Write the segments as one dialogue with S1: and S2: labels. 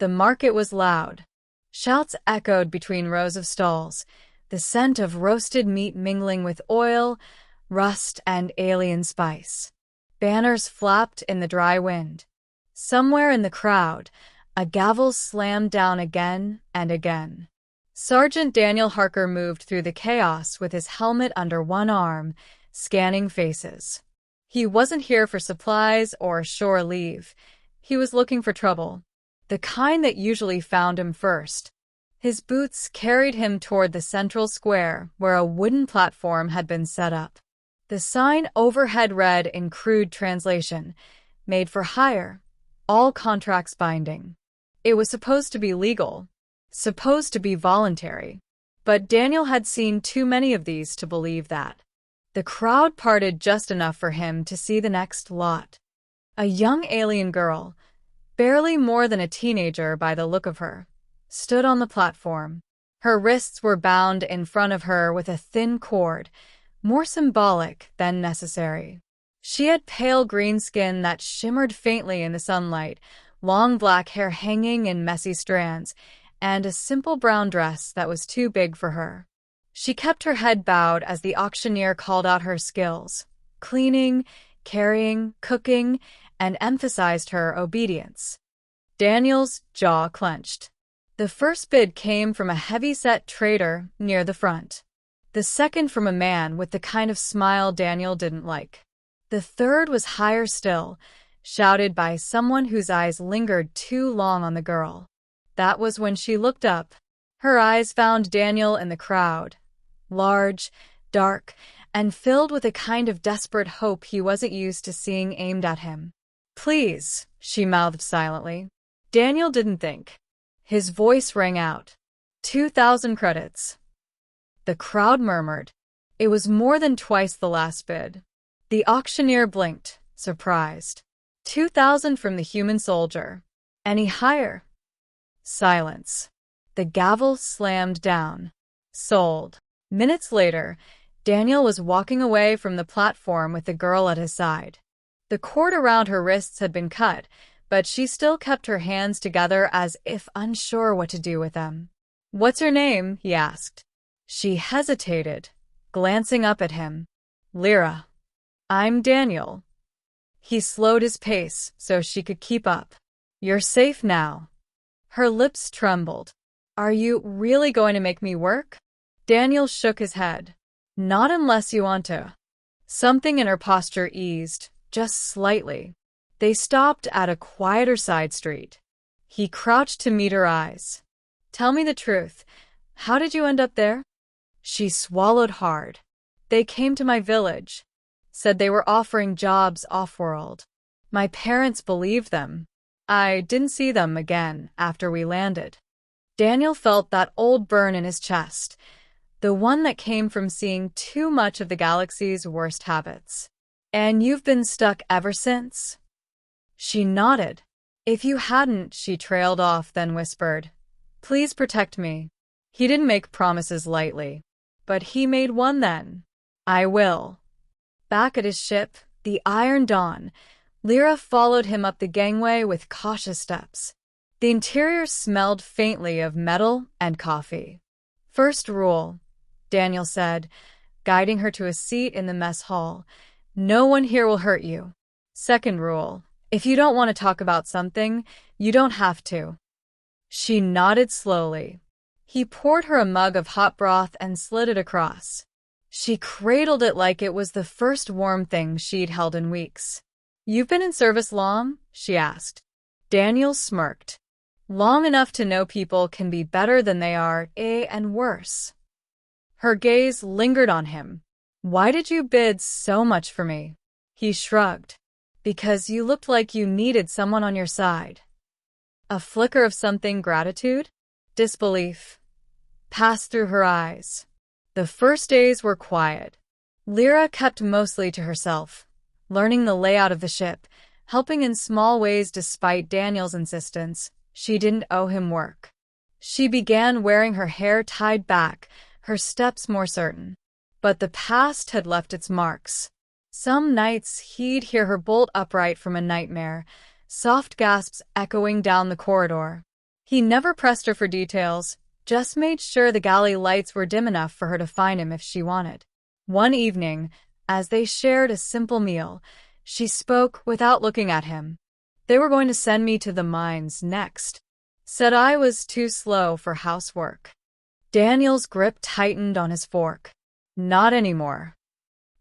S1: The market was loud. Shouts echoed between rows of stalls, the scent of roasted meat mingling with oil, rust, and alien spice. Banners flapped in the dry wind. Somewhere in the crowd, a gavel slammed down again and again. Sergeant Daniel Harker moved through the chaos with his helmet under one arm, scanning faces. He wasn't here for supplies or shore leave. He was looking for trouble, the kind that usually found him first. His boots carried him toward the central square where a wooden platform had been set up. The sign overhead read in crude translation, "Made for hire, all contracts binding." It was supposed to be legal, supposed to be voluntary, but Daniel had seen too many of these to believe that. The crowd parted just enough for him to see the next lot. A young alien girl, barely more than a teenager by the look of her, stood on the platform. Her wrists were bound in front of her with a thin cord, more symbolic than necessary. She had pale green skin that shimmered faintly in the sunlight, long black hair hanging in messy strands, and a simple brown dress that was too big for her. She kept her head bowed as the auctioneer called out her skills, cleaning, carrying, cooking, and emphasized her obedience. Daniel's jaw clenched. The first bid came from a heavy-set trader near the front. The second from a man with the kind of smile Daniel didn't like. The third was higher still, shouted by someone whose eyes lingered too long on the girl. That was when she looked up. Her eyes found Daniel in the crowd, large, dark, and filled with a kind of desperate hope he wasn't used to seeing aimed at him. "Please," she mouthed silently. Daniel didn't think. His voice rang out. 2,000 credits. The crowd murmured. It was more than twice the last bid. The auctioneer blinked, surprised. 2,000 from the human soldier. Any higher? Silence. The gavel slammed down. Sold. Minutes later, Daniel was walking away from the platform with the girl at his side. The cord around her wrists had been cut, but she still kept her hands together as if unsure what to do with them. "What's your name?" he asked. She hesitated, glancing up at him. "Lira." "I'm Daniel." He slowed his pace so she could keep up. "You're safe now." Her lips trembled. "Are you really going to make me work?" Daniel shook his head. "Not unless you want to." Something in her posture eased, just slightly. They stopped at a quieter side street. He crouched to meet her eyes. "Tell me the truth. How did you end up there?" She swallowed hard. "They came to my village. Said they were offering jobs off-world. My parents believed them. I didn't see them again after we landed." Daniel felt that old burn in his chest, the one that came from seeing too much of the galaxy's worst habits. "And you've been stuck ever since?" She nodded. "If you hadn't," she trailed off, then whispered, "Please protect me." He didn't make promises lightly, but he made one then. "I will." Back at his ship, the Iron Dawn, Lira followed him up the gangway with cautious steps. The interior smelled faintly of metal and coffee. "First rule," Daniel said, guiding her to a seat in the mess hall. "No one here will hurt you. Second rule, if you don't want to talk about something, you don't have to." She nodded slowly. He poured her a mug of hot broth and slid it across. She cradled it like it was the first warm thing she'd held in weeks. "You've been in service long?" she asked. Daniel smirked. "Long enough to know people can be better than they are, and worse." Her gaze lingered on him. "Why did you bid so much for me?" He shrugged. "Because you looked like you needed someone on your side." A flicker of something, gratitude? Disbelief passed through her eyes. The first days were quiet. Lira kept mostly to herself, learning the layout of the ship, helping in small ways despite Daniel's insistence. She didn't owe him work. She began wearing her hair tied back, her steps more certain. But the past had left its marks. Some nights he'd hear her bolt upright from a nightmare, soft gasps echoing down the corridor. He never pressed her for details, just made sure the galley lights were dim enough for her to find him if she wanted. One evening, as they shared a simple meal, she spoke without looking at him. They were going to send me to the mines next. Said I was too slow for housework. Daniel's grip tightened on his fork. Not anymore.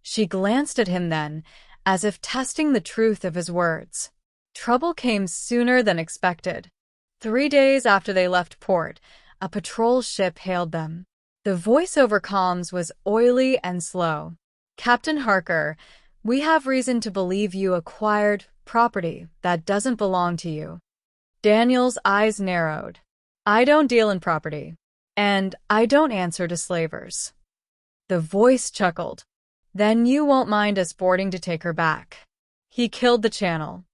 S1: She glanced at him then, as if testing the truth of his words. Trouble came sooner than expected. 3 days after they left port, a patrol ship hailed them. The voice over comms was oily and slow. Captain Harker, we have reason to believe you acquired property that doesn't belong to you. Daniel's eyes narrowed. I don't deal in property, and I don't answer to slavers. The voice chuckled. Then you won't mind us boarding to take her back. He killed the channel.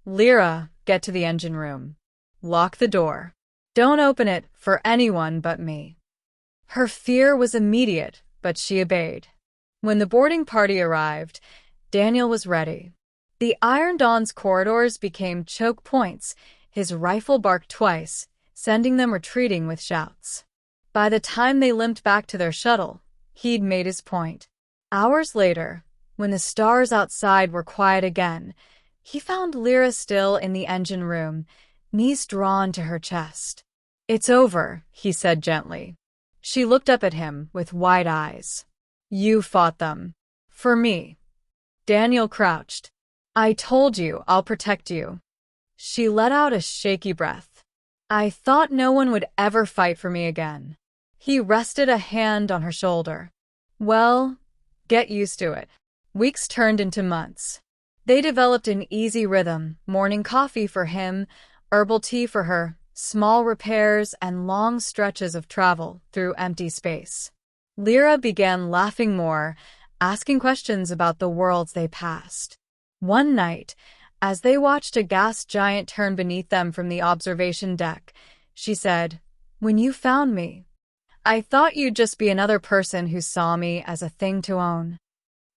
S1: Lira, get to the engine room. Lock the door. Don't open it for anyone but me. Her fear was immediate, but she obeyed. When the boarding party arrived, Daniel was ready. The Iron Dawn's corridors became choke points. His rifle barked twice, sending them retreating with shouts. By the time they limped back to their shuttle, he'd made his point. Hours later, when the stars outside were quiet again, he found Lira still in the engine room, knees drawn to her chest. It's over, he said gently. She looked up at him with wide eyes. You fought them. For me. Daniel crouched. I told you I'll protect you. She let out a shaky breath. I thought no one would ever fight for me again. He rested a hand on her shoulder. Well, get used to it. Weeks turned into months. They developed an easy rhythm, morning coffee for him, herbal tea for her, small repairs, and long stretches of travel through empty space. Lira began laughing more, asking questions about the worlds they passed. One night, as they watched a gas giant turn beneath them from the observation deck, she said, When you found me, I thought you'd just be another person who saw me as a thing to own.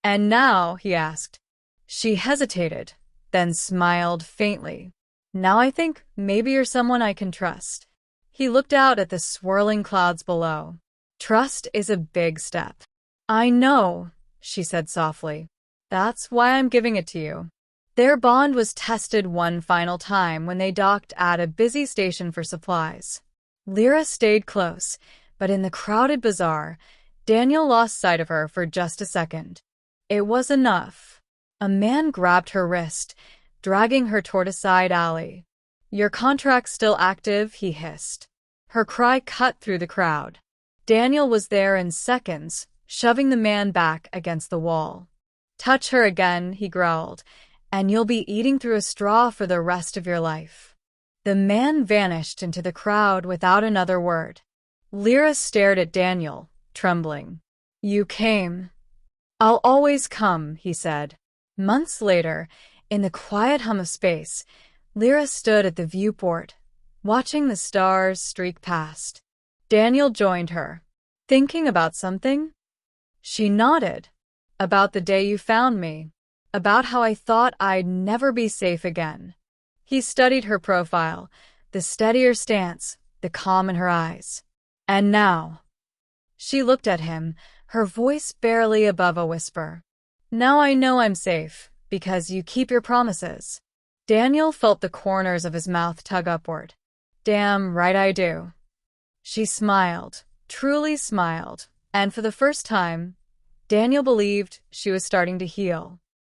S1: And now, he asked. She hesitated, then smiled faintly. Now I think maybe you're someone I can trust. He looked out at the swirling clouds below. Trust is a big step. I know, she said softly. That's why I'm giving it to you. Their bond was tested one final time when they docked at a busy station for supplies. Lira stayed close, but in the crowded bazaar, Daniel lost sight of her for just a second. It was enough. A man grabbed her wrist, dragging her toward a side alley. Your contract's still active, he hissed. Her cry cut through the crowd. Daniel was there in seconds, shoving the man back against the wall. Touch her again, he growled, and you'll be eating through a straw for the rest of your life. The man vanished into the crowd without another word. Lira stared at Daniel, trembling. You came. I'll always come, he said. Months later, in the quiet hum of space, Lira stood at the viewport, watching the stars streak past. Daniel joined her. Thinking about something? She nodded. About the day you found me. About how I thought I'd never be safe again. He studied her profile, the steadier stance, the calm in her eyes. And now. She looked at him, her voice barely above a whisper. Now I know I'm safe, because you keep your promises. Daniel felt the corners of his mouth tug upward. Damn right I do. She smiled, truly smiled, and for the first time, Daniel believed she was starting to heal.